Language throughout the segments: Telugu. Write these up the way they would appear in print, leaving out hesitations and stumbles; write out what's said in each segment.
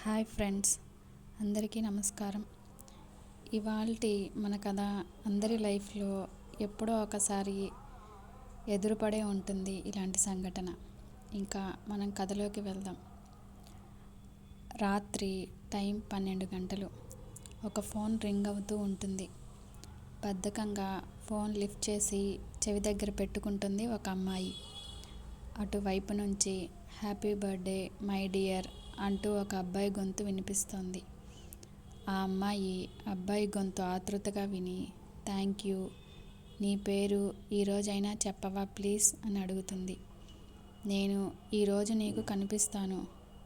హాయ్ ఫ్రెండ్స్, అందరికీ నమస్కారం. ఇవాల్టి మన కథ అందరి లైఫ్లో ఎప్పుడో ఒకసారి ఎదురుపడే ఉంటుంది ఇలాంటి సంఘటన. ఇంకా మనం కథలోకి వెళ్దాం. రాత్రి టైం 12 గంటలు. ఒక ఫోన్ రింగ్ అవుతూ ఉంటుంది. బద్ధకంగా ఫోన్ లిఫ్ట్ చేసి చెవి దగ్గర పెట్టుకుంటుంది ఒక అమ్మాయి. అటువైపు నుంచి హ్యాపీ బర్త్డే మై డియర్ అంటూ ఒక అబ్బాయి గొంతు వినిపిస్తోంది. ఆ అమ్మాయి అబ్బాయి గొంతు ఆతృతగా విని, థ్యాంక్ యూ, నీ పేరు ఈరోజైనా చెప్పవా ప్లీజ్ అని అడుగుతుంది. నేను ఈరోజు నీకు కనిపిస్తాను,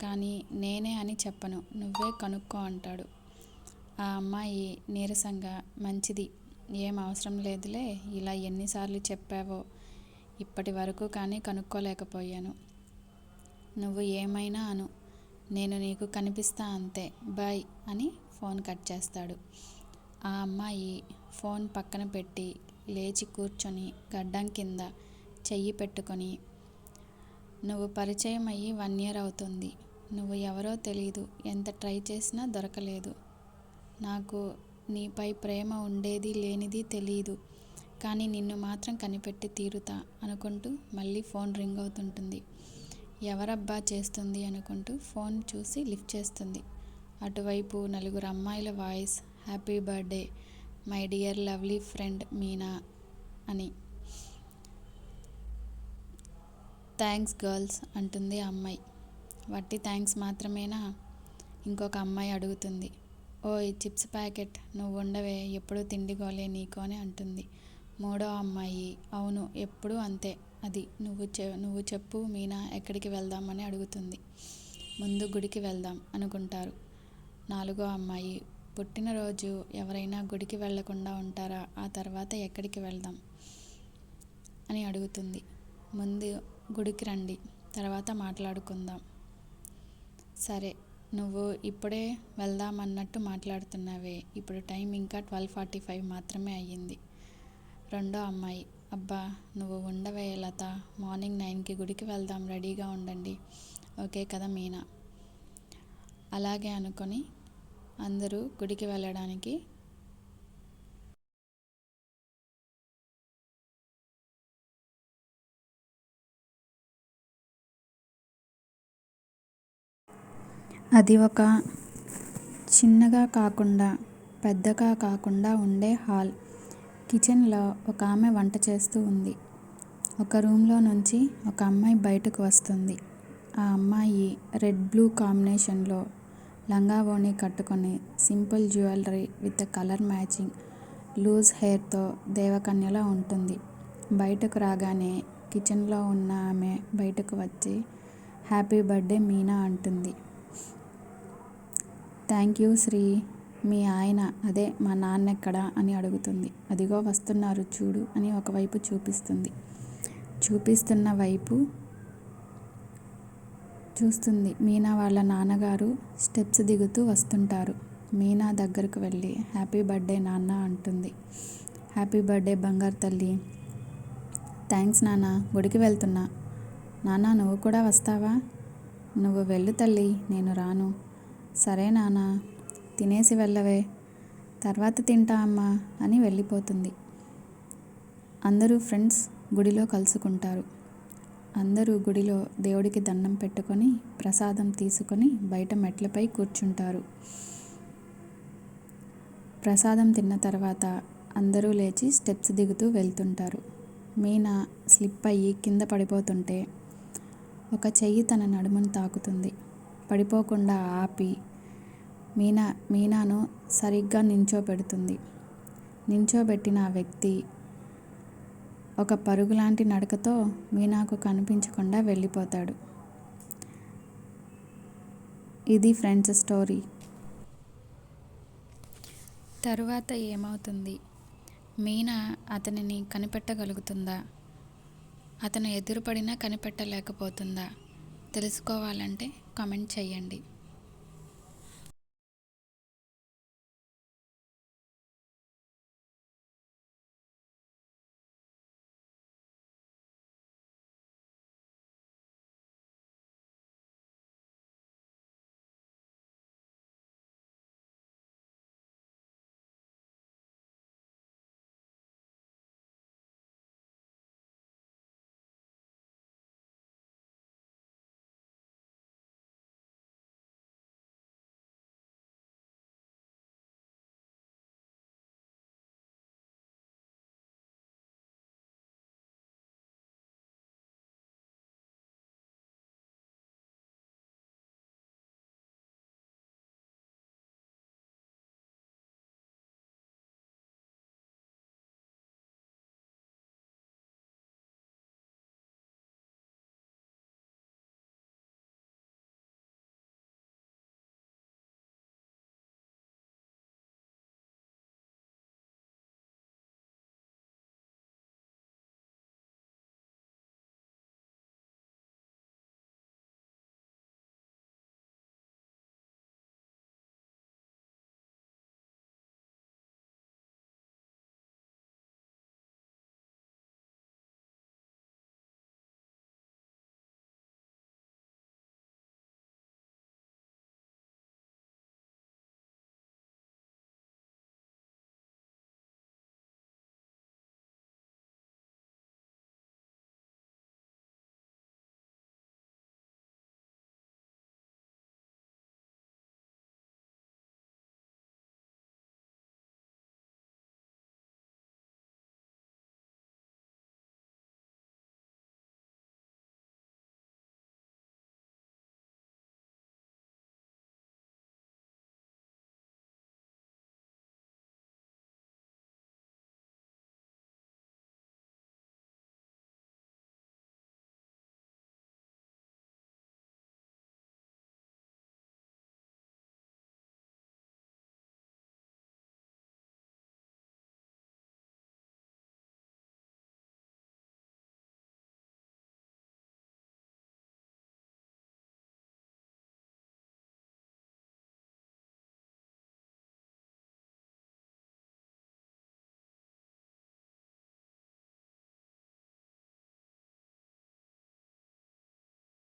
కానీ నేనే అని చెప్పను, నువ్వే కనుక్కో అంటాడు. ఆ అమ్మాయి నీరసంగా, మంచిది, ఏం అవసరం లేదులే, ఇలా ఎన్నిసార్లు చెప్పావో, ఇప్పటి వరకు కానీ కనుక్కోలేకపోయాను. నువ్వు ఏమైనా అను, నేను నీకు కనిపిస్తా అంతే, బాయ్ అని ఫోన్ కట్ చేస్తాడు. ఆ అమ్మాయి ఫోన్ పక్కన పెట్టి లేచి కూర్చొని గడ్డం కింద చెయ్యి పెట్టుకొని, నువ్వు పరిచయం అయ్యి 1 year అవుతుంది. నువ్వు ఎవరో తెలీదు, ఎంత ట్రై చేసినా దొరకలేదు. నాకు నీపై ప్రేమ ఉండేది లేనిది తెలీదు, కానీ నిన్ను మాత్రం కనిపెట్టి తీరుతా అనుకుంటూ మళ్ళీ ఫోన్ రింగ్ అవుతుంటుంది. ఎవరబ్బా చేస్తుంది అనుకుంటూ ఫోన్ చూసి లిఫ్ట్ చేస్తుంది. అటువైపు 4 అమ్మాయిల voice, happy birthday my dear lovely friend Meena అని. థ్యాంక్స్ గర్ల్స్ అంటుంది ఆ అమ్మాయి. వట్టి థ్యాంక్స్ మాత్రమేనా? ఇంకొక అమ్మాయి అడుగుతుంది. ఓయ్ చిప్స్ ప్యాకెట్, నువ్వు ఉండవే, ఎప్పుడూ తిండిగోలే నీకు అని అంటుంది. మూడో అమ్మాయి, అవును ఎప్పుడూ అంతే, అది నువ్వు చెప్పు మీనా, ఎక్కడికి వెళ్దామని అడుగుతుంది. ముందు గుడికి వెళ్దాం అనుకుంటారు. 4వ అమ్మాయి, పుట్టినరోజు ఎవరైనా గుడికి వెళ్లకుండా ఉంటారా, ఆ తర్వాత ఎక్కడికి వెళ్దాం అని అడుగుతుంది. ముందు గుడికి రండి, తర్వాత మాట్లాడుకుందాం. సరే, నువ్వు ఇప్పుడే వెళ్దామన్నట్టు మాట్లాడుతున్నావే, ఇప్పుడు టైం ఇంకా 12:45 మాత్రమే అయ్యింది. రెండో అమ్మాయి, అబ్బా నువ్వు ఉండవే లత, మార్నింగ్ 9కి గుడికి వెళ్దాం, రెడీగా ఉండండి. ఓకే కదా మీనా? అలాగే అనుకొని అందరూ గుడికి వెళ్ళడానికి అది ఒక చిన్నగా కాకుండా పెద్దగా కాకుండా ఉండే హాల్. కిచెన్లో ఒక ఆమె వంట చేస్తూ ఉంది. ఒక రూమ్లో నుంచి ఒక అమ్మాయి బయటకు వస్తుంది. ఆ అమ్మాయి రెడ్ బ్లూ కాంబినేషన్లో లంగా ఓణి కట్టుకొని, simple jewellery with colour matching loose హెయిర్తో దేవకన్యలా ఉంటుంది. బయటకు రాగానే కిచెన్లో ఉన్న ఆమె బయటకు వచ్చి హ్యాపీ బర్త్డే మీనా అంటుంది. థ్యాంక్ యూ శ్రీ, మీ ఆయన, అదే మా నాన్నెక్కడా అని అడుగుతుంది. అదిగో వస్తున్నారు చూడు అని ఒకవైపు చూపిస్తుంది. చూపిస్తున్న వైపు చూస్తుంది. మీనా వాళ్ళ నాన్నగారు స్టెప్స్ దిగుతూ వస్తుంటారు. మీనా దగ్గరకు వెళ్ళి హ్యాపీ బర్త్డే నాన్న అంటుంది. హ్యాపీ బర్త్డే బంగారు తల్లి. థ్యాంక్స్ నాన్న, గుడికి వెళ్తున్నా. నాన్న నువ్వు కూడా వస్తావా? నువ్వు వెళ్ళు తల్లి, నేను రాను. సరే నాన్న, తినేసి వెళ్ళవే, తర్వాత తింటా అమ్మా అని వెళ్ళిపోతుంది. అందరూ ఫ్రెండ్స్ గుడిలో కలుసుకుంటారు. అందరూ గుడిలో దేవుడికి దండం పెట్టుకొని ప్రసాదం తీసుకొని బయట మెట్లపై కూర్చుంటారు. ప్రసాదం తిన్న తర్వాత అందరూ లేచి స్టెప్స్ దిగుతూ వెళ్తుంటారు. మీనా స్లిప్ అయ్యి కింద పడిపోతుంటే ఒక చెయ్యి తన నడుమును తాకుతుంది. పడిపోకుండా ఆపి మీనాను సరిగ్గా నించోబెడుతుంది. నించోబెట్టిన ఆ వ్యక్తి ఒక పరుగులాంటి నడకతో మీనాకు కనిపించకుండా వెళ్ళిపోతాడు. ఇది ఫ్రెండ్స్ స్టోరీ. తరువాత ఏమవుతుంది? మీనా అతనిని కనిపెట్టగలుగుతుందా? అతను ఎదురుపడినా కనిపెట్టలేకపోతుందా? తెలుసుకోవాలంటే కామెంట్ చేయండి.